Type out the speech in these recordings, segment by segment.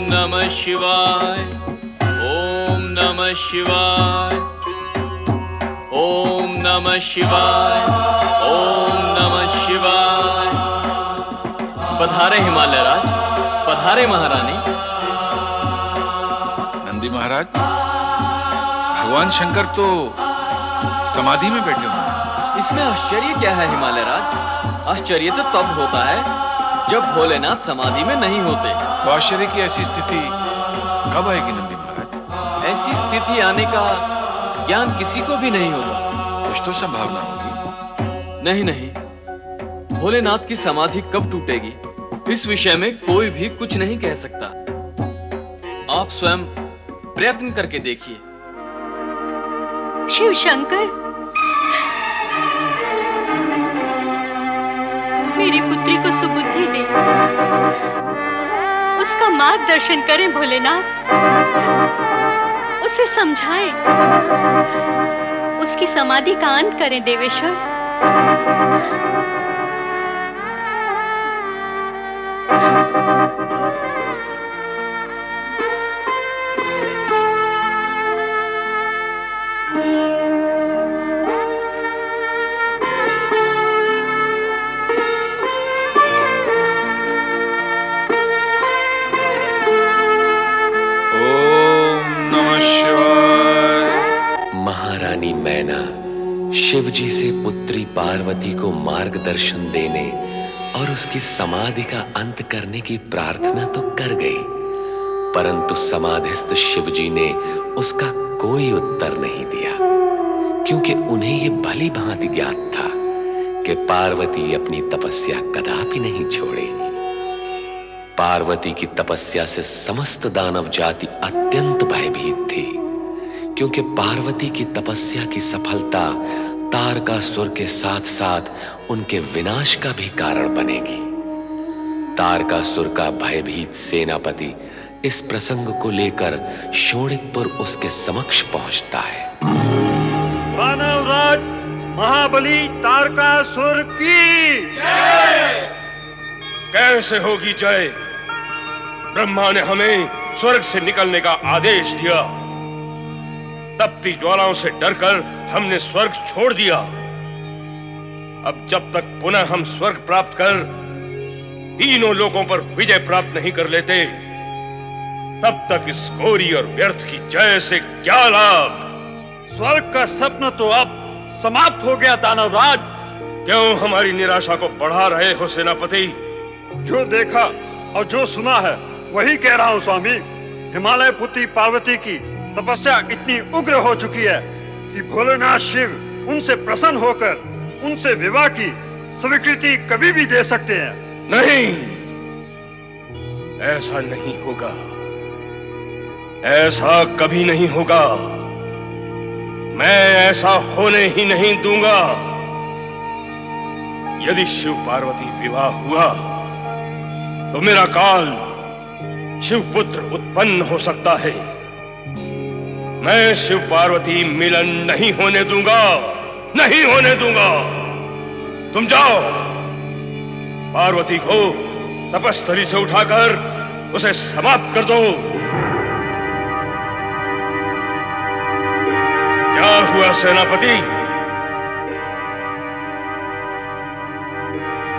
नमः शिवाय। ओम नमः शिवाय। ओम नमः शिवाय। ओम नमः शिवाय। पधारे हिमालय राज, पधारे महारानी। नंदी महाराज, भगवान शंकर तो समाधि में बैठे हुए हैं। इसमें आश्चर्य क्या है हिमालय राज? आश्चर्य तो तब होता है जब भोलेनाथ समाधि में नहीं होते। तो आश्चर्य की ऐसी स्थिति कब आएगी नंदी महाराज? ऐसी स्थिति आने का ज्ञान किसी को भी नहीं होगा। कुछ तो संभावना होगी। नहीं नहीं, भोलेनाथ की समाधि कब टूटेगी इस विषय में कोई भी कुछ नहीं कह सकता। आप स्वयं प्रयत्न करके देखिए। शिव शंकर, मेरी पुत्री को सुबुद्धि दे, उसका मार्गदर्शन करें भोलेनाथ, उसे समझाएं, उसकी समाधि का अंत करें देवेश्वर। महारानी मैना शिवजी से पुत्री पार्वती को मार्गदर्शन देने और उसकी समाधि का अंत करने की प्रार्थना तो कर गई, परंतु समाधिस्थ शिवजी ने उसका कोई उत्तर नहीं दिया, क्योंकि उन्हें यह भली भांति ज्ञात था कि पार्वती अपनी तपस्या कदापि नहीं छोड़ेगी। पार्वती की तपस्या से समस्त दानव जाति अत्यंत भयभीत थी, क्योंकि पार्वती की तपस्या की सफलता तारकासुर के साथ साथ उनके विनाश का भी कारण बनेगी। तारकासुर का भयभीत सेनापति इस प्रसंग को लेकर शोणितपुर उसके समक्ष पहुंचता है। दानवराज महाबली तारकासुर की जय। कैसे होगी जय? ब्रह्मा ने हमें स्वर्ग से निकलने का आदेश दिया, तपती ज्वालाओं से डरकर हमने स्वर्ग छोड़ दिया। अब जब तक पुनः हम स्वर्ग प्राप्त कर तीनों लोकों पर विजय प्राप्त नहीं कर लेते, तब तक इस घोरी और व्यर्थ की जय से क्या लाभ? स्वर्ग का स्वप्न तो अब समाप्त हो गया दानवराज। क्यों हमारी निराशा को बढ़ा रहे हो सेनापति? जो देखा और जो सुना है वही कह रहा हूँ स्वामी। हिमालय पुत्री पार्वती की तपस्या इतनी उग्र हो चुकी है कि भोलेनाथ शिव उनसे प्रसन्न होकर उनसे विवाह की स्वीकृति कभी भी दे सकते हैं। नहीं, ऐसा नहीं होगा, ऐसा कभी नहीं होगा। मैं ऐसा होने ही नहीं दूंगा। यदि शिव पार्वती विवाह हुआ तो मेरा काल शिवपुत्र उत्पन्न हो सकता है। मैं शिव पार्वती मिलन नहीं होने दूंगा, नहीं होने दूंगा। तुम जाओ, पार्वती को तपस्थली से उठाकर उसे समाप्त कर दो। क्या हुआ सेनापति?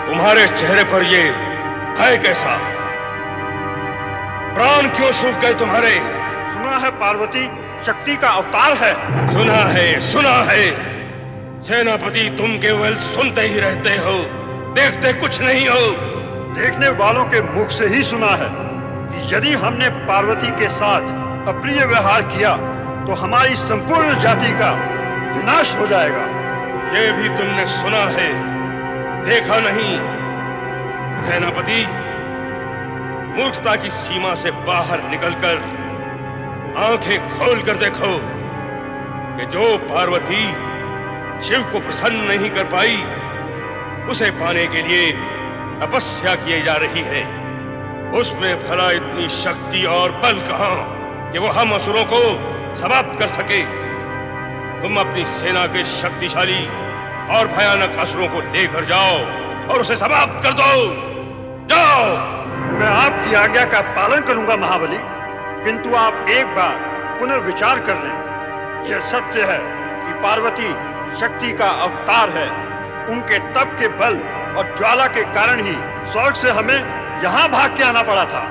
तुम्हारे चेहरे पर ये भय कैसा? प्राण क्यों सूख गए तुम्हारे? सुना है पार्वती शक्ति का अवतार है। सुना है, सुना है। सेनापति तुम केवल सुनते ही रहते हो, देखते कुछ नहीं हो। देखने वालों के मुख से ही सुना है कि यदि हमने पार्वती के साथ अप्रिय व्यवहार किया तो हमारी संपूर्ण जाति का विनाश हो जाएगा। ये भी तुमने सुना है, देखा नहीं। सेनापति, मूर्खता की सीमा से बाहर निकलकर आंखें खोलकर देखो कि जो पार्वती शिव को प्रसन्न नहीं कर पाई, उसे पाने के लिए तपस्या की जा रही है। उसमें भला इतनी शक्ति और बल कहां कि वो हम असुरों को समाप्त कर सके। तुम अपनी सेना के शक्तिशाली और भयानक असुरों को लेकर जाओ और उसे समाप्त कर दो। जाओ। मैं आपकी आज्ञा का पालन करूंगा महाबली, किंतु आप एक बार पुनर्विचार कर लें। यह सत्य है कि पार्वती शक्ति का अवतार है। उनके तप के बल और ज्वाला के कारण ही स्वर्ग से हमें यहाँ भाग के आना पड़ा था।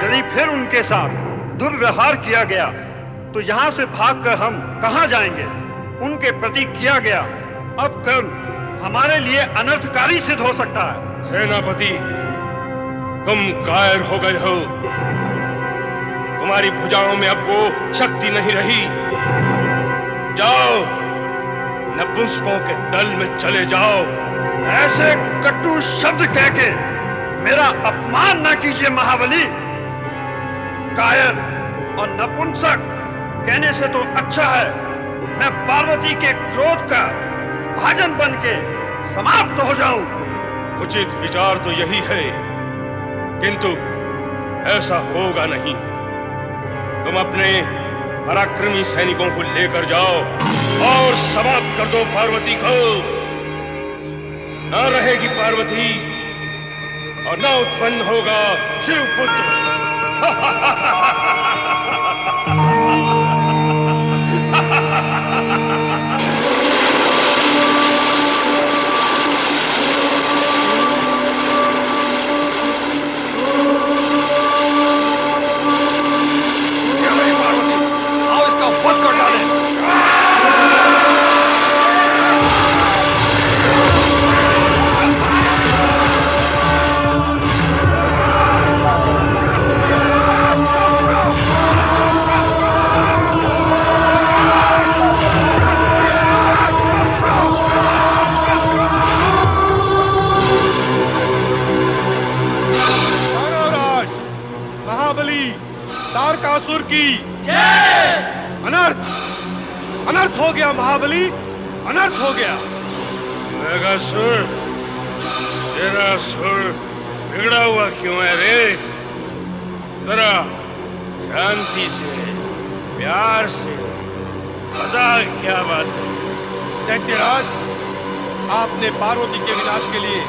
यदि फिर उनके साथ दुर्व्यवहार किया गया तो यहाँ से भागकर हम कहाँ जाएंगे? उनके प्रति किया गया अब कर्म हमारे लिए अनर्थकारी सिद्ध हो सकता है। सेनापति, तुम कायर हो गए हो। तुम्हारी भुजाओं में अब वो शक्ति नहीं रही। जाओ, नपुंसकों के दल में चले जाओ। ऐसे कटु शब्द कह के मेरा अपमान न कीजिए महाबली। कायर और नपुंसक कहने से तो अच्छा है मैं पार्वती के क्रोध का भाजन बन के समाप्त हो जाऊं। उचित विचार तो यही है, किंतु ऐसा होगा नहीं। तुम अपने पराक्रमी सैनिकों को लेकर जाओ और समाप्त कर दो पार्वती को। न रहेगी पार्वती और न उत्पन्न होगा शिवपुत्र। आओ इसका वध कर डालें। तारकासुर की जय। अनर्थ हो गया महाबली, अनर्थ हो गया। मेघासुर, तेरा सुर बिगड़ा हुआ क्यों है रे? जरा शांति से, प्यार से बता क्या बात है। दैत्यराज, आपने पार्वती के विनाश के लिए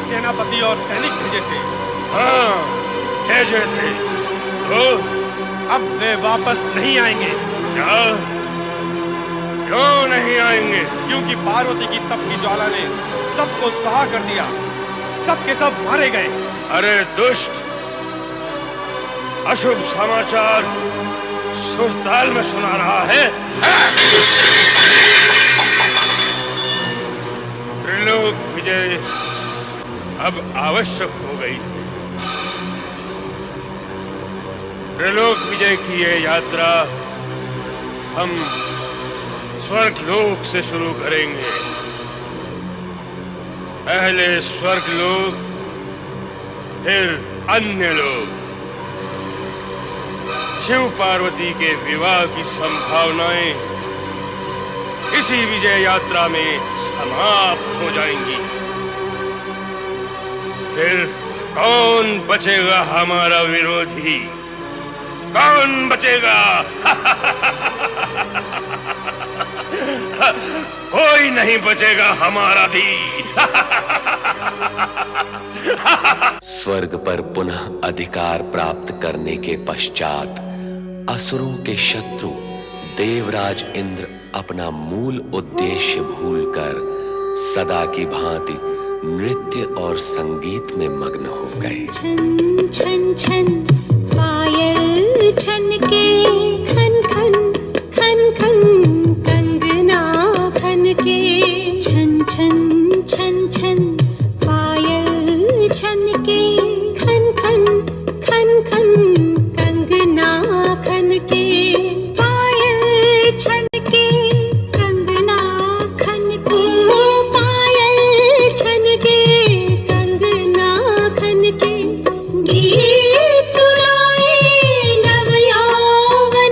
सेनापति और सैनिक भेजे थे। हाँ, भेजे थे। तो अब वे वापस नहीं आएंगे। क्या? क्यों नहीं आएंगे? क्योंकि पार्वती की तप की ज्वाला ने सबको सहा कर दिया। सब के सब मारे गए। अरे दुष्ट, अशुभ समाचार सुरताल में सुना रहा है। त्रिलोक विजय अब आवश्यक हो गई है। त्रिलोक विजय की ये यात्रा हम स्वर्गलोक से शुरू करेंगे। पहले स्वर्गलोक, फिर अन्य लोक। शिव पार्वती के विवाह की संभावनाएं इसी विजय यात्रा में समाप्त हो जाएंगी। फिर कौन बचेगा हमारा विरोधी? कौन बचेगा? कोई नहीं बचेगा हमारा भी। स्वर्ग पर पुनः अधिकार प्राप्त करने के पश्चात असुरों के शत्रु देवराज इंद्र अपना मूल उद्देश्य भूलकर सदा की भांति नृत्य और संगीत में मग्न हो गए। छन छन छन पायल छनके, खन खन खन खन कंगना खनके। छन छन छन छन पायल छनके, खन खन खन खन कंगना खनके। पायल छनके, कंगना खनके। पायल छनके, कंगना खनके। गीत सुनाए नव यौवन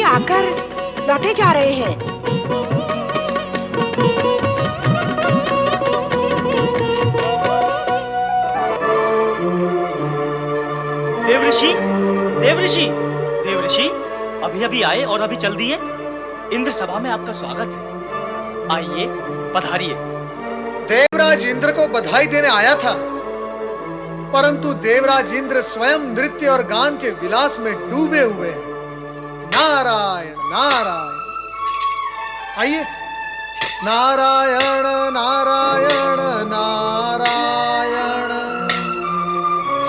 आकर लौटे जा रहे हैं। देवऋषि, देवऋषि, देवऋषि, अभी अभी आए और अभी चल दिए। इंद्र सभा में आपका स्वागत है। आइए, पधारिए। देवराज इंद्र को बधाई देने आया था, परंतु देवराज इंद्र स्वयं नृत्य और गान के विलास में डूबे हुए हैं। नारायण नारायण। आइए। नारायण नारायण नारायण,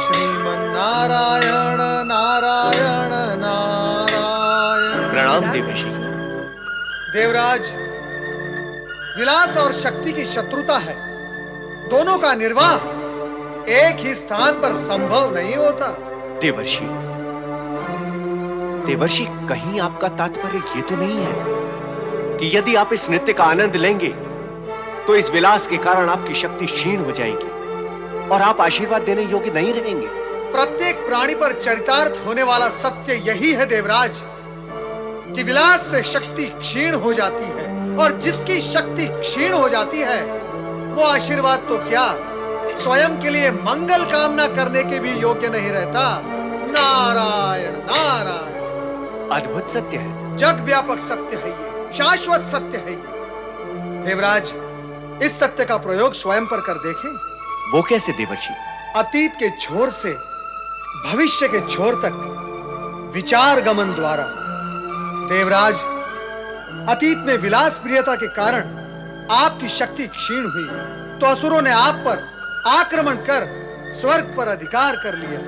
श्रीमन नारायण नारायण नारायण। प्रणाम देवऋषि। देवराज, विलास और शक्ति की शत्रुता है। दोनों का निर्वाह एक ही स्थान पर संभव नहीं होता। देवर्षि, देवर्षि, कहीं आपका तात्पर्य ये तो नहीं है कि यदि आप इस नृत्य का आनंद लेंगे तो इस विलास के कारण आपकी शक्ति क्षीण हो जाएगी और आप आशीर्वाद देने योग्य नहीं रहेंगे। प्रत्येक प्राणी पर चरितार्थ होने वाला सत्य यही है देवराज, कि विलास से शक्ति क्षीण हो जाती है, और जिसकी शक्ति क्षीण हो जाती है वो आशीर्वाद तो क्या, स्वयं के लिए मंगल कामना करने के भी योग्य नहीं रहता। नारायण नारायण। अद्भुत सत्य है, जग व्यापक सत्य है ये, शाश्वत सत्य है ये। देवराज, इस सत्य का प्रयोग स्वयं पर कर देखें। वो कैसे देवर्षि? अतीत के छोर से भविष्य के छोर तक विचार गमन द्वारा। देवराज, अतीत में विलास प्रियता के कारण आपकी शक्ति क्षीण हुई, तो असुरों ने आप पर आक्रमण कर स्वर्ग पर अधिकार कर लिया।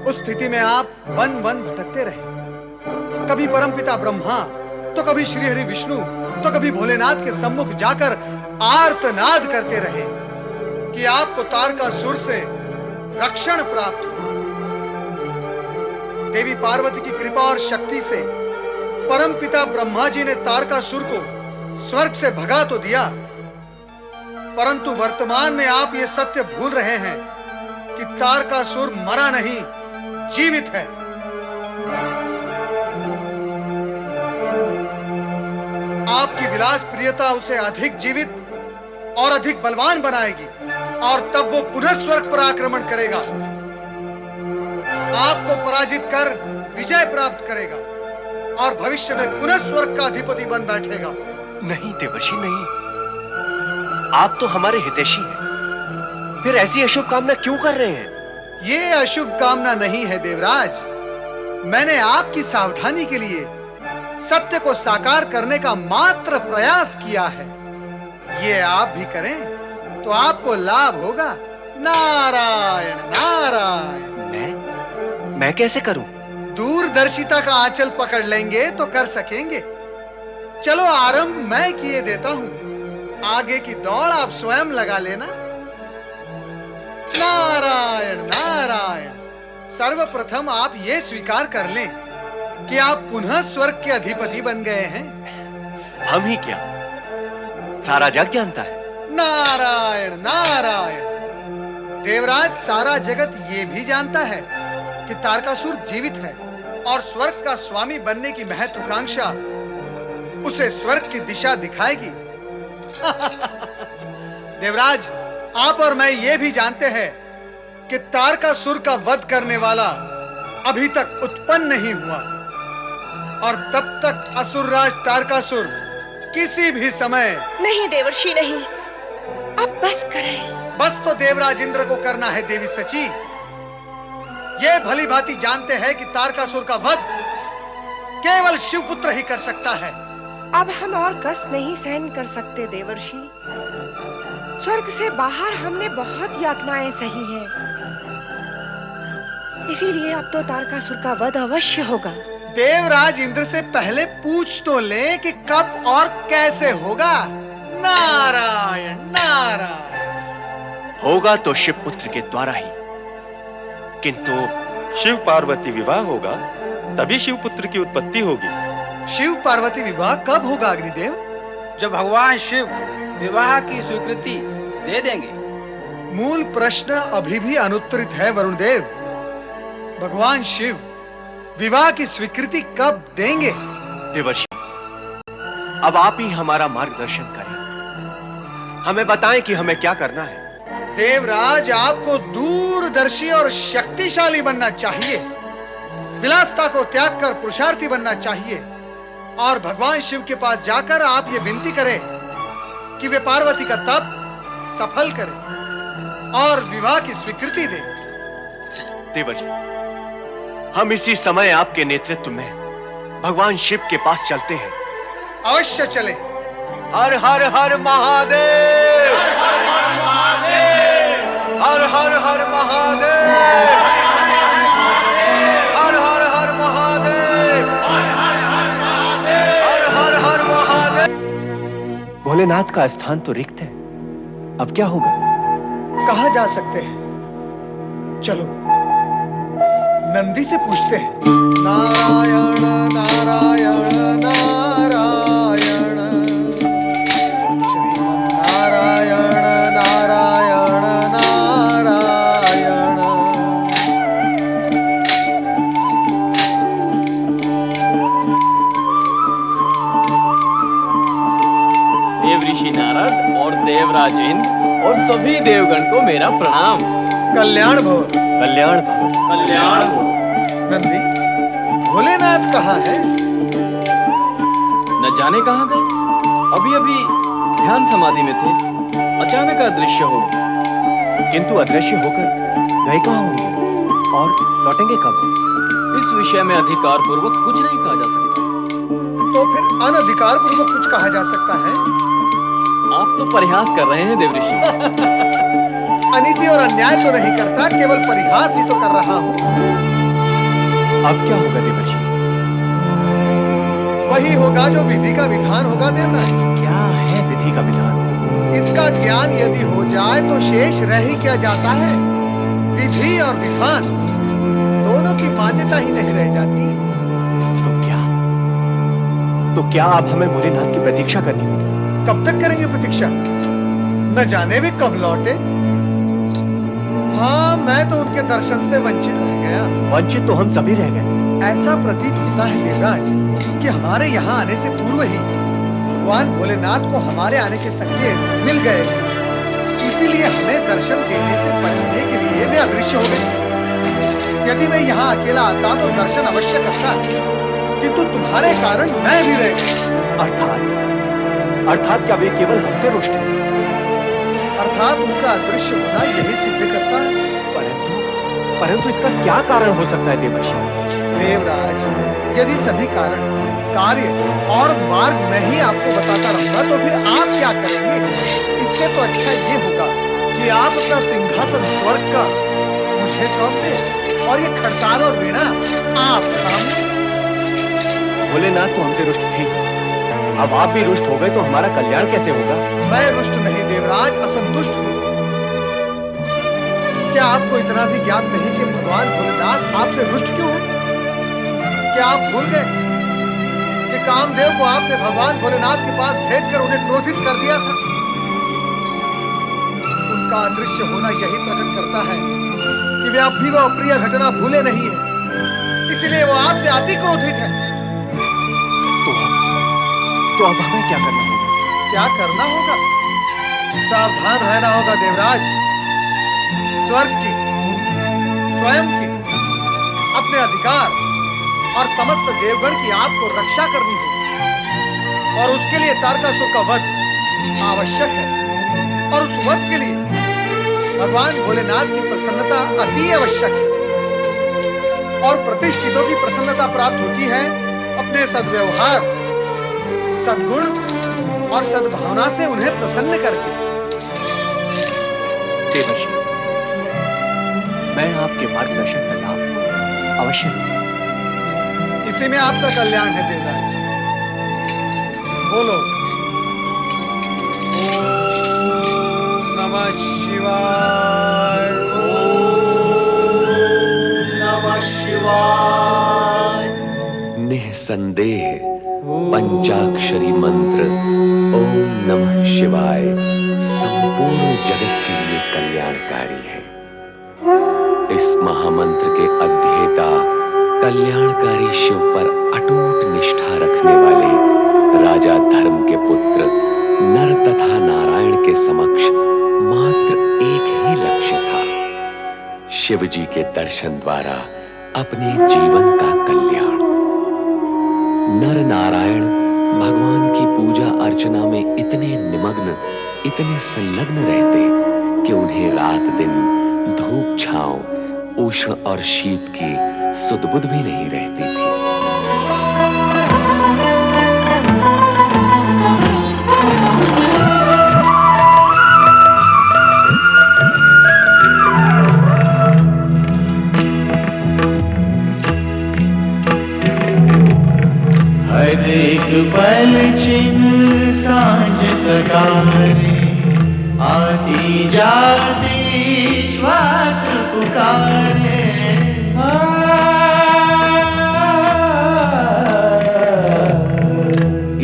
उस स्थिति में आप वन वन भटकते रहे, कभी परमपिता ब्रह्मा, तो कभी श्रीहरि विष्णु, तो कभी भोलेनाथ के सम्मुख जाकर आर्तनाद करते रहे कि आपको तारकासुर से रक्षण प्राप्त हो। देवी पार्वती की कृपा और शक्ति से परमपिता ब्रह्मा जी ने तारकासुर को स्वर्ग से भगा तो दिया, परंतु वर्तमान में आप ये सत्य भूल रहे हैं कि तारकासुर मरा नहीं, जीवित है। आपकी विलास प्रियता उसे अधिक जीवित और अधिक बलवान बनाएगी, और तब वो पुनः स्वर्ग पर आक्रमण करेगा, आपको पराजित कर विजय प्राप्त करेगा, और भविष्य में पुनः स्वर्ग का अधिपति बन बैठेगा। नहीं देवर्षि, नहीं। आप तो हमारे हितैषी हैं, फिर ऐसी अशुभ कामना क्यों कर रहे हैं? ये अशुभ कामना नहीं है देवराज, मैंने आपकी सावधानी के लिए सत्य को साकार करने का मात्र प्रयास किया है। ये आप भी करें तो आपको लाभ होगा। नारायण नारायण। मैं कैसे करूं? दूरदर्शिता का आंचल पकड़ लेंगे तो कर सकेंगे। चलो आरंभ मैं किए देता हूं, आगे की दौड़ आप स्वयं लगा लेना। नारायण नारायण। सर्वप्रथम आप ये स्वीकार कर लें कि आप पुनः स्वर्ग के अधिपति बन गए हैं। हम ही क्या, सारा जग जानता है। नारायण नारायण। देवराज, सारा जगत ये भी जानता है कि तारकासुर जीवित है, और स्वर्ग का स्वामी बनने की महत्वाकांक्षा उसे स्वर्ग की दिशा दिखाएगी। देवराज, आप और मैं ये भी जानते हैं कि तारकासुर का वध करने वाला अभी तक उत्पन्न नहीं हुआ, और तब तक असुरराज तारकासुर किसी भी समय। नहीं देवर्षि, नहीं, अब बस करें। बस तो देवराज इंद्र को करना है देवी सची। ये भली भांति जानते हैं कि तारकासुर का वध केवल शिवपुत्र ही कर सकता है। अब हम और कष्ट नहीं सहन कर सकते देवर्षि। स्वर्ग से बाहर हमने बहुत यातनाएं सही हैं, इसीलिए अब तो तारकासुर का वध अवश्य होगा। देवराज इंद्र से पहले पूछ तो ले कि कब और कैसे होगा। नारायण नारायण। होगा तो शिवपुत्र के द्वारा ही, किंतु शिव पार्वती विवाह होगा, तभी शिवपुत्र की उत्पत्ति होगी। शिव पार्वती विवाह कब होगा अग्निदेव? जब भगवान शिव विवाह की स्वीकृति दे देंगे। मूल प्रश्न अभी भी अनुत्तरित है वरुणदेव। भगवान शिव विवाह की स्वीकृति कब देंगे? देवर्षि, अब आप ही हमारा मार्गदर्शन करें। हमें बताएं कि हमें क्या करना है। देवराज, आपको दूरदर्शी और शक्तिशाली बनना चाहिए। विलासता को त्याग कर पुरुषार्थी बनना चाहिए और भगवान शिव के पास जाकर आप ये विनती करें कि वे पार्वती का तप सफल करें और विवाह की स्वीकृति दें। देवर्षि, हम इसी समय आपके नेतृत्व में भगवान शिव के पास चलते हैं। अवश्य चलें। हर हर हर महादेव, हर हर हर महादेव, हर हर हर महादेव, हर हर हर महादेव। भोलेनाथ का स्थान तो रिक्त है, अब क्या होगा? कहाँ जा सकते हैं? चलो नंदी से पूछते हैं। नारायण नारायण नारायण, नारायण नारायण नारायण। देव ऋषि नारद और देवराज इंद्र और सभी देवगण को मेरा प्रणाम। कल्याण भव। कल्याण भव। कल्याण भव। नंदी, भोलेनाथ कहाँ है? न जाने कहाँ गए। अभी अभी ध्यान समाधि में थे, अचानक अदृश्य हो गए। किंतु अदृश्य होकर गए कहाँ होंगे और लौटेंगे कब? इस विषय में अधिकार पूर्वक कुछ नहीं कहा जा सकता। तो फिर अनधिकार पूर्वक कुछ कहा जा सकता है? आप तो परिहास कर रहे हैं देवऋषि। अनीति और अन्याय तो नहीं करता, केवल परिहास ही तो कर रहा हूँ। अब क्या होगा देवर्षि? वही होगा जो विधि का विधान होगा देवराज। क्या है विधि का विधान? इसका ज्ञान यदि हो जाए तो शेष रह ही क्या जाता है? विधि और विधान दोनों की मान्यता ही नहीं रह जाती। तो क्या अब हमें भोलेनाथ की प्रतीक्षा करनी होगी? कब तक करेंगे प्रतीक्षा? न जाने वे कब लौटे। हाँ, मैं तो उनके दर्शन से वंचित रह गया। वंचित तो हम सभी रह गए। ऐसा प्रतीत होता है देवराज कि हमारे यहाँ आने से पूर्व ही भगवान भोलेनाथ को हमारे आने के संकेत मिल गए, इसीलिए हमें दर्शन देने से बचने के लिए वे अदृश्य हो गए। यदि मैं यहाँ अकेला आता तो दर्शन अवश्य करता, किंतु तुम्हारे कारण मैं भी रह गया। अर्थात क्या वे केवल हमसे रुष्ट हैं? अर्थात उनका अदृश्य होना यही सिद्ध करता है। परंतु इसका क्या कारण हो सकता है देवर्षि? देवराज, यदि सभी कारण, कार्य और मार्ग मैं ही आपको बताता रहूंगा तो फिर आप क्या करेंगे? इससे तो अच्छा ये होगा कि आप अपना सिंहासन स्वर्ग का मुझे सौंप दें और ये खड़ताल और वीणा आप सामने। भोलेनाथ तो हमसे रुष्ट थे, अब आप भी रुष्ट हो गए तो हमारा कल्याण कैसे होगा? मैं रुष्ट नहीं देवराज, असंतुष्ट हूँ। क्या आपको इतना भी ज्ञात नहीं कि भगवान भोलेनाथ आपसे रुष्ट क्यों है? क्या आप भूल गए कि कामदेव को आपने भगवान भोलेनाथ के पास भेजकर उन्हें क्रोधित कर दिया था? उनका अदृश्य होना यही प्रकट करता है कि वे अब भी वह अप्रिय घटना भूले नहीं है, इसलिए वो आपसे अति क्रोधित है। तो अब हमें क्या करना होगा? क्या करना होगा? सावधान रहना होगा देवराज। स्वर्ग की, स्वयं की, अपने अधिकार और समस्त देवगण की आपको रक्षा करनी होगी और उसके लिए तारकासुर का वध आवश्यक है और उस वध के लिए भगवान भोलेनाथ की प्रसन्नता अति आवश्यक है और प्रतिष्ठितों की प्रसन्नता प्राप्त होती है अपने सद्व्यवहार, सद्गुण और सद्भावना से उन्हें प्रसन्न करके। देवर्षि, मैं आपके मार्गदर्शन का लाभ अवश्य लूंगा। इसी में आपका कल्याण है देवराज। बोलो ओम नमः शिवाय, ओम नमः शिवाय। निःसंदेह पंचाक्षरी मंत्र ओम नमः शिवाय संपूर्ण जगत के लिए कल्याणकारी है। इस महामंत्र के अध्येता कल्याणकारी शिव पर अटूट निष्ठा रखने वाले राजा धर्म के पुत्र नर तथा नारायण के समक्ष मात्र एक ही लक्ष्य था, शिव जी के दर्शन द्वारा अपने जीवन का कल्याण। नर नारायण भगवान की पूजा अर्चना में इतने निमग्न, इतने संलग्न रहते कि उन्हें रात दिन धूप छांव, उष्ण और शीत की सुध-बुध भी नहीं रहती थी। हर एक पल चिन्ह सांझ सकारे, आती जाती श्वास पुकारे।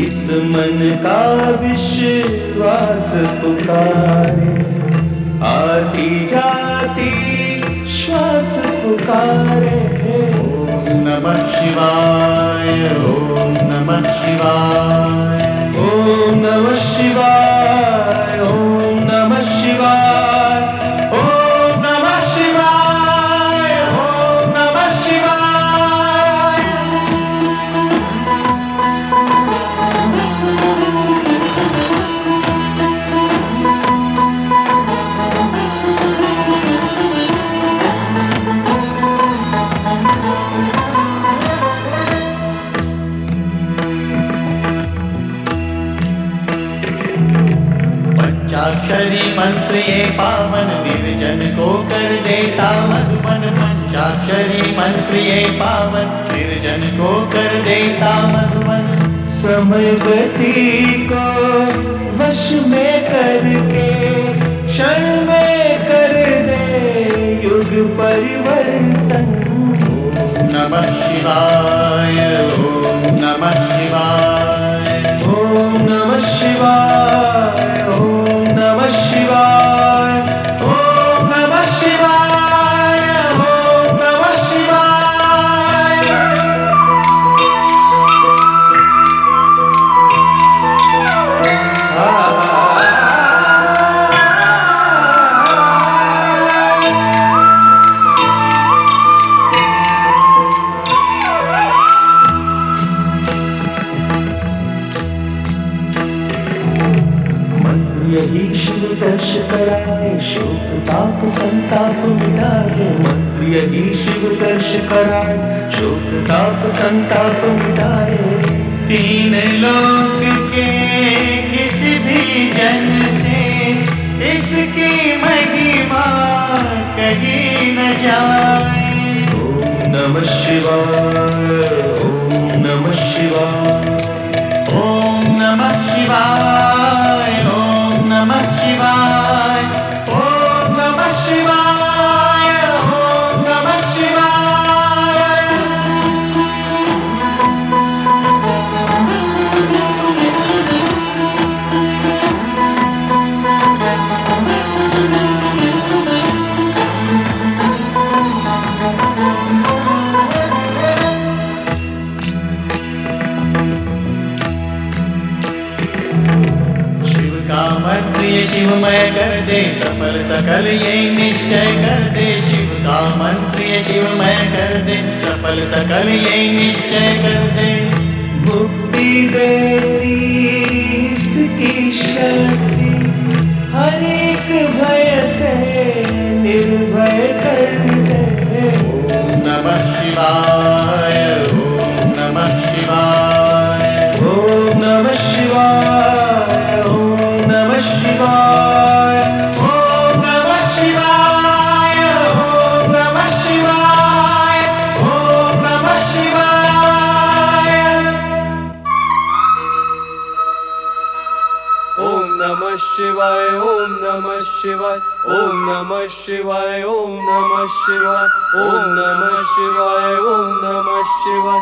इस मन का विश्वास पुकारे, आती जाती श्वास पुकारे। ओम नमः शिवाय, ओम नमः शिवाय, ओम नमः शिवाय, ओम नमः शिवाय, ओम नमः शिवाय, ओम नमः शिवाय। पंचाक्षरी मंत्र ये पावन, निर्जन को कर देता मधुबन। पंचाक्षरी मंत्र ये पावन, निर्जन को कर देता मधुबन। समय गति को वश में करके, क्षण में कर दे युग परिवर्तन। ओम नमः शिवाय, ओम नमः शिवाय, ओम नमः शिवाय, ओम नमः शिवाय, ओम नमः शिवाय, ओम नमः शिवाय। यही शिव दर्श कराए, शोक ताप संताप मिटाए। मंत्र यही शिव दर्श कराए, शोक ताप संताप मिटाए। तीन लोक के किसी भी जन से इसकी महिमा कही न जाए। ओम नमः शिवाय, ओम नमः शिवाय, ओम नमः शिवाय, ओम नमः शिवाय, ओम नमः शिवाय, ओम नमः शिवाय। मंत्र शिवमय कर दे, सफल सकल ये निश्चय कर दे। शिव का मंत्र शिवमय कर दे, सफल सकल ये निश्चय कर दे। मुक्ति देती इसकी शक्ति, हर एक भय से निर्भय कर दे। ओम नमः शिवाय, ओम नमः शिवाय, ओम नमः शिवाय, ओम नमः शिवाय, ओम नमः शिवाय, ओम नमः शिवाय, ओम नमः शिवाय। ओम नमः शिवाय, ओम नमः शिवाय, ओम नमः शिवाय, ओम नमः शिवाय, ओम नमः शिवाय, ओम नमः शिवाय,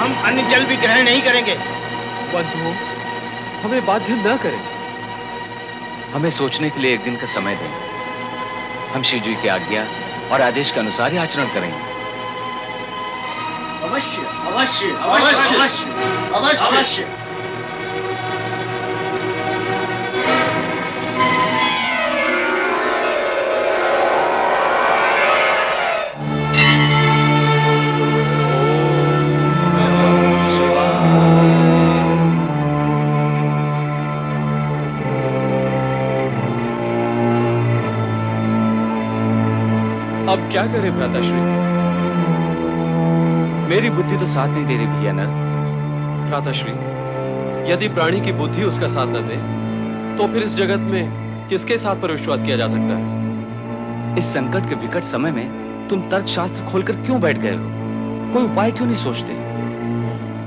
हम अन्न जल भी ग्रहण नहीं करेंगे। बंधुओं, हमें बाध्य न करें। हमें सोचने के लिए एक दिन का समय दें। हम शिव जी की आज्ञा और आदेश के अनुसार ही आचरण करेंगे। अवश्य अवश्य अवश्य अवश्य अवश्य। अब क्या करें भ्राताश्री? मेरी बुद्धि तो साथ नहीं दे रही भैया नर। भ्राताश्री, यदि प्राणी की बुद्धि उसका साथ न दे तो फिर इस जगत में किसके साथ पर विश्वास किया जा सकता है? इस संकट के विकट समय में तुम तर्कशास्त्र खोलकर क्यों बैठ गए हो? कोई उपाय क्यों नहीं सोचते?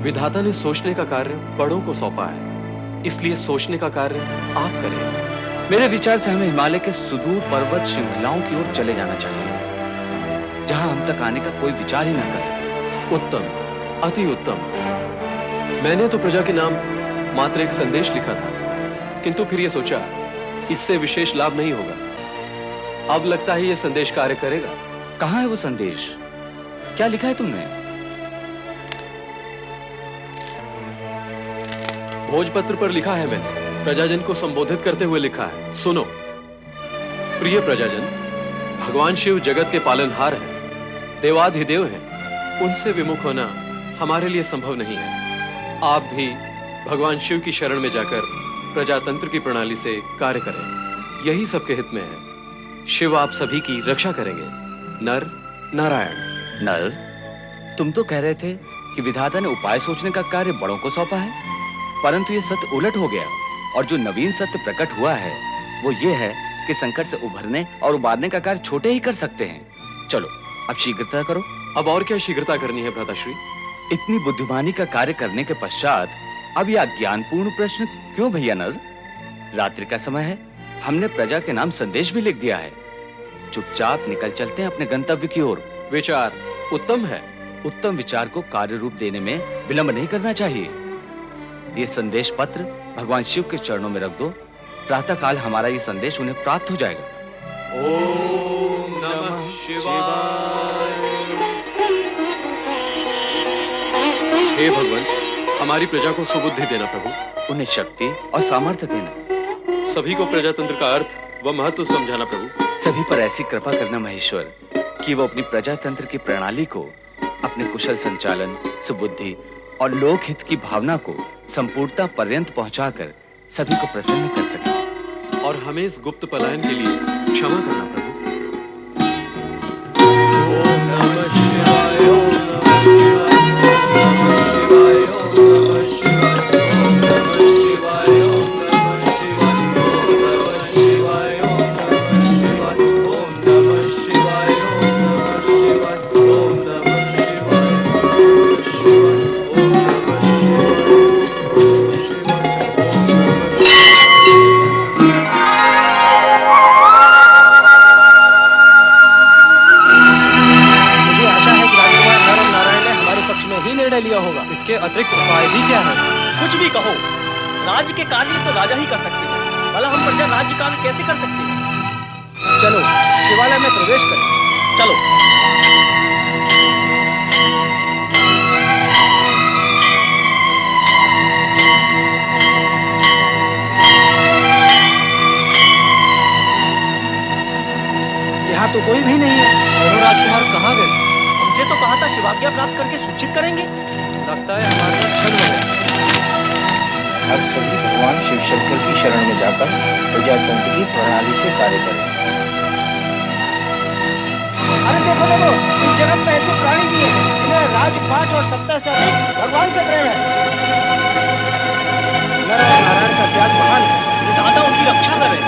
विधाता ने सोचने का कार्य बड़ों को सौंपा है, इसलिए सोचने का कार्य आप करें। मेरे विचार से हमें हिमालय के सुदूर पर्वत श्रृंखलाओं की ओर चले जाना चाहिए, जहां हम तक आने का कोई विचार ही ना कर सके। उत्तम, अति उत्तम। मैंने तो प्रजा के नाम मात्र एक संदेश लिखा था, किंतु फिर यह सोचा इससे विशेष लाभ नहीं होगा। अब लगता है यह संदेश कार्य करेगा। कहां है वो संदेश? क्या लिखा है तुमने? भोजपत्र पर लिखा है मैंने, प्रजाजन को संबोधित करते हुए लिखा है। सुनो। प्रिय प्रजाजन, भगवान शिव जगत के पालनहार हैं, देवाधिदेव हैं। उनसे विमुख होना हमारे लिए संभव नहीं है। आप भी भगवान शिव की शरण में जाकर प्रजातंत्र की प्रणाली से कार्य करें, यही सबके हित में है। शिव आप सभी की रक्षा करेंगे। नर नारायण। नर, तुम तो कह रहे थे कि विधाता ने उपाय सोचने का कार्य बड़ों को सौंपा है, परंतु यह सत्य उलट हो गया और जो नवीन सत्य प्रकट हुआ है वो ये है कि संकट से उभरने और उबारने का कार्य छोटे ही कर सकते हैं। चलो अब शीघ्रता करो। अब और क्या शीघ्रता करनी है भ्राताश्री? इतनी बुद्धिमानी का कार्य करने के पश्चात अब यह ज्ञानपूर्ण प्रश्न क्यों भैया नर? रात्रि का समय है, हमने प्रजा के नाम संदेश भी लिख दिया है। चुपचाप निकल चलते हैं अपने गंतव्य की ओर। विचार उत्तम है। उत्तम विचार को कार्य रूप देने में विलंब नहीं करना चाहिए। ये संदेश पत्र भगवान शिव के चरणों में रख दो। प्रातः काल हमारा ये संदेश उन्हें प्राप्त हो जाएगा। ओम नमः शिवाय। हे भगवान, हमारी प्रजा को सुबुद्धि देना प्रभु। उन्हें शक्ति और सामर्थ्य देना। सभी को प्रजातंत्र का अर्थ व महत्व समझाना प्रभु। सभी पर ऐसी कृपा करना महेश्वर कि वो अपनी प्रजातंत्र की प्रणाली को, अपने कुशल संचालन, सुबुद्धि और लोकहित की भावना को संपूर्णता पर्यंत पहुंचाकर सभी को प्रसन्न कर सके। और हमें इस गुप्त पलायन के लिए क्षमा करना प्रभु। ओम नमः शिवाय। ओम नमः शिवाय। ओम नमः शिवाय। ओम नमः शिवाय। ओम नमः शिवाय। ओम नमः शिवाय। ओम नमः शिवाय। ओम नमः शिवाय। ओम नमः लिया होगा। इसके अतिरिक्त उपाय भी क्या है? कुछ भी कहो, राज्य के कार्य तो राजा ही कर सकते हैं, भला हम प्रजा राज्य कार्य कैसे कर सकते हैं? चलो शिवालय में प्रवेश करें। चलो। यहाँ तो कोई भी नहीं है। दोनों राजकुमार कहाँ गए? हमसे तो कहा था शिवाज्ञा प्राप्त करके सूचित करेंगे। लगता है हमारा क्षण हो गया। अब सभी भगवान शिव शंकर की शरण में जाकर प्रजातंत्र की प्रणाली से कार्य करें। अरे देखो देखो, इस जगत में ऐसे प्राणी भी हैं जिन्हें राजपाट और सत्ता से अधिक भगवान से प्रेम है। नारायण का त्याग महान है, दादा उनकी रक्षा करे।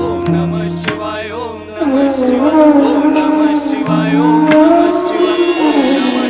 ओम नमः शिवाय। ओम नमः शिवाय। ओम नमः शिवाय। ओम नमः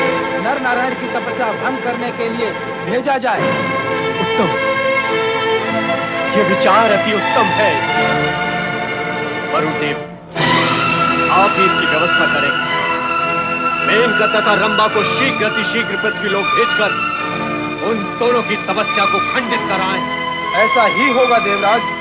तपस्या भंग करने के लिए भेजा जाए। उत्तम, ये विचार अति उत्तम है। वरुण देव, आप ही इसकी व्यवस्था करें। मेनका तथा रंभा को शीघ्र अतिशीघ्र पृथ्वीलोक भेजकर उन दोनों की तपस्या को खंडित कराएं। ऐसा ही होगा देवराज।